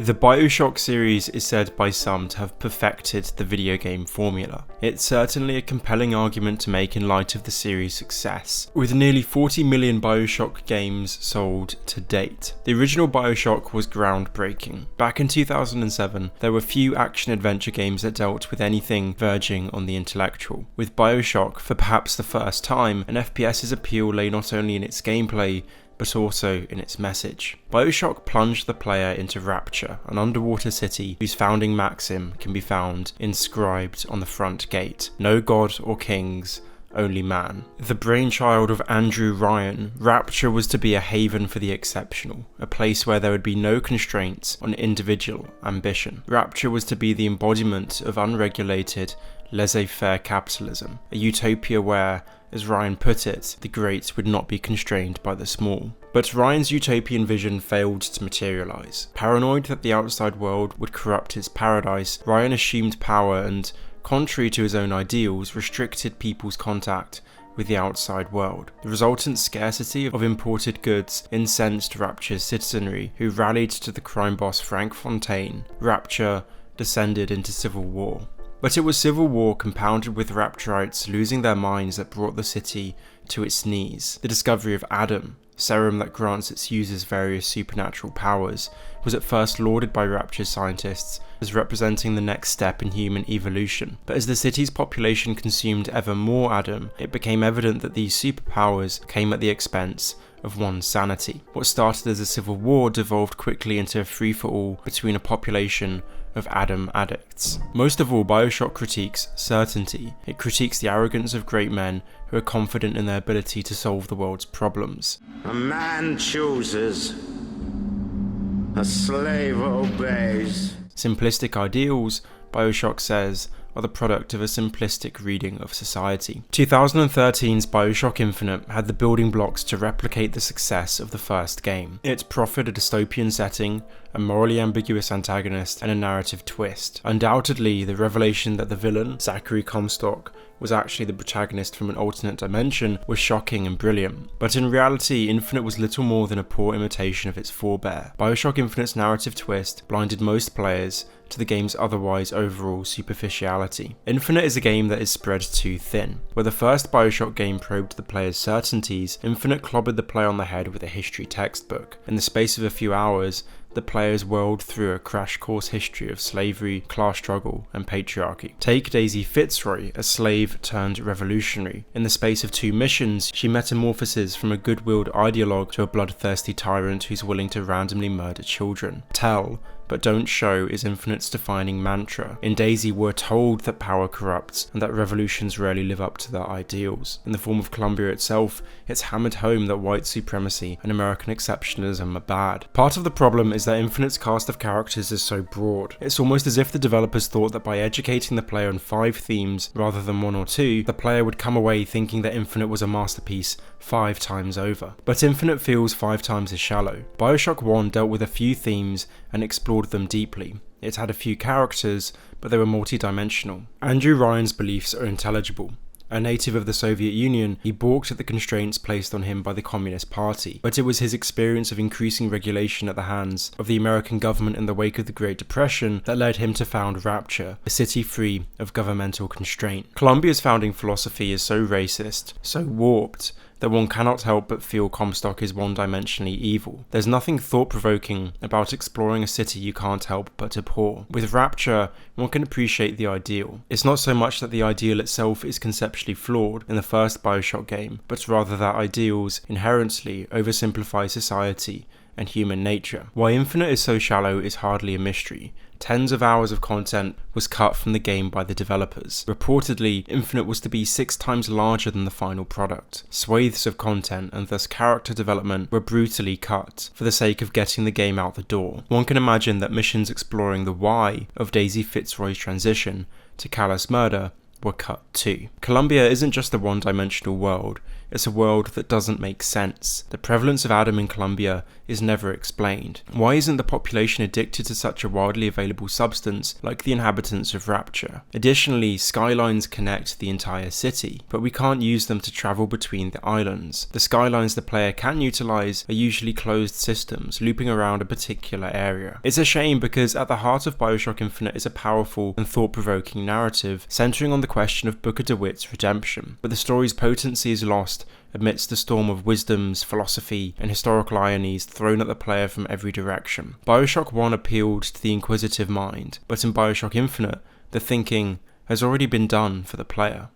The Bioshock series is said by some to have perfected the video game formula. It's certainly a compelling argument to make in light of the series' success, with nearly 40 million Bioshock games sold to date. The original Bioshock was groundbreaking. Back in 2007, there were few action-adventure games that dealt with anything verging on the intellectual. With Bioshock, for perhaps the first time, an FPS's appeal lay not only in its gameplay, but also in its message. Bioshock plunged the player into Rapture, an underwater city whose founding maxim can be found inscribed on the front gate: no god or kings, only man. The brainchild of Andrew Ryan, Rapture was to be a haven for the exceptional, a place where there would be no constraints on individual ambition. Rapture was to be the embodiment of unregulated, laissez-faire capitalism, a utopia where, as Ryan put it, the great would not be constrained by the small. But Ryan's utopian vision failed to materialise. Paranoid that the outside world would corrupt his paradise, Ryan assumed power and, contrary to his own ideals, restricted people's contact with the outside world. The resultant scarcity of imported goods incensed Rapture's citizenry, who rallied to the crime boss Frank Fontaine. Rapture descended into civil war. But it was civil war compounded with Rapturites losing their minds that brought the city to its knees. The discovery of Adam, serum that grants its users various supernatural powers, was at first lauded by Rapture's scientists as representing the next step in human evolution. But as the city's population consumed ever more Adam, it became evident that these superpowers came at the expense of one's sanity. What started as a civil war devolved quickly into a free-for-all between a population of Adam addicts. Most of all, Bioshock critiques certainty. It critiques the arrogance of great men who are confident in their ability to solve the world's problems. A man chooses, a slave obeys. Simplistic ideals, Bioshock says, are the product of a simplistic reading of society. 2013's Bioshock Infinite had the building blocks to replicate the success of the first game. It proffered a dystopian setting, a morally ambiguous antagonist, and a narrative twist. Undoubtedly, the revelation that the villain, Zachary Comstock, was actually the protagonist from an alternate dimension was shocking and brilliant. But in reality, Infinite was little more than a poor imitation of its forebear. Bioshock Infinite's narrative twist blinded most players to the game's otherwise overall superficiality. Infinite is a game that is spread too thin. Where the first Bioshock game probed the player's certainties, Infinite clobbered the player on the head with a history textbook. In the space of a few hours, the players whirled through a crash course history of slavery, class struggle, and patriarchy. Take Daisy Fitzroy, a slave turned revolutionary. In the space of 2 missions, she metamorphoses from a good-willed ideologue to a bloodthirsty tyrant who's willing to randomly murder children. Tell, but don't show is Infinite's defining mantra. In Daisy, we're told that power corrupts and that revolutions rarely live up to their ideals. In the form of Columbia itself, it's hammered home that white supremacy and American exceptionalism are bad. Part of the problem is that Infinite's cast of characters is so broad. It's almost as if the developers thought that by educating the player on 5 themes rather than 1 or 2, the player would come away thinking that Infinite was a masterpiece 5 times over. But Infinite feels 5 times as shallow. Bioshock One dealt with a few themes and explored them deeply. It had a few characters, but they were multi-dimensional. Andrew Ryan's beliefs are intelligible. A native of the Soviet Union, he balked at the constraints placed on him by the Communist Party, but it was his experience of increasing regulation at the hands of the American government in the wake of the Great Depression that led him to found Rapture, a city free of governmental constraint. Columbia's founding philosophy is so racist, so warped, that one cannot help but feel Comstock is one-dimensionally evil. There's nothing thought-provoking about exploring a city you can't help but abhor. With Rapture, one can appreciate the ideal. It's not so much that the ideal itself is conceptually flawed in the first Bioshock game, but rather that ideals inherently oversimplify society and human nature. Why Infinite is so shallow is hardly a mystery. Tens of hours of content was cut from the game by the developers. Reportedly, Infinite was to be 6 times larger than the final product. Swathes of content and thus character development were brutally cut for the sake of getting the game out the door. One can imagine that missions exploring the why of Daisy Fitzroy's transition to callous murder were cut too. Columbia isn't just a one-dimensional world, it's a world that doesn't make sense. The prevalence of Adam in Columbia is never explained. Why isn't the population addicted to such a widely available substance like the inhabitants of Rapture? Additionally, skylines connect the entire city, but we can't use them to travel between the islands. The skylines the player can utilize are usually closed systems, looping around a particular area. It's a shame because at the heart of Bioshock Infinite is a powerful and thought-provoking narrative centering on the question of Booker DeWitt's redemption, but the story's potency is lost amidst the storm of wisdoms, philosophy, and historical ironies thrown at the player from every direction. Bioshock One appealed to the inquisitive mind, but in Bioshock Infinite, the thinking has already been done for the player.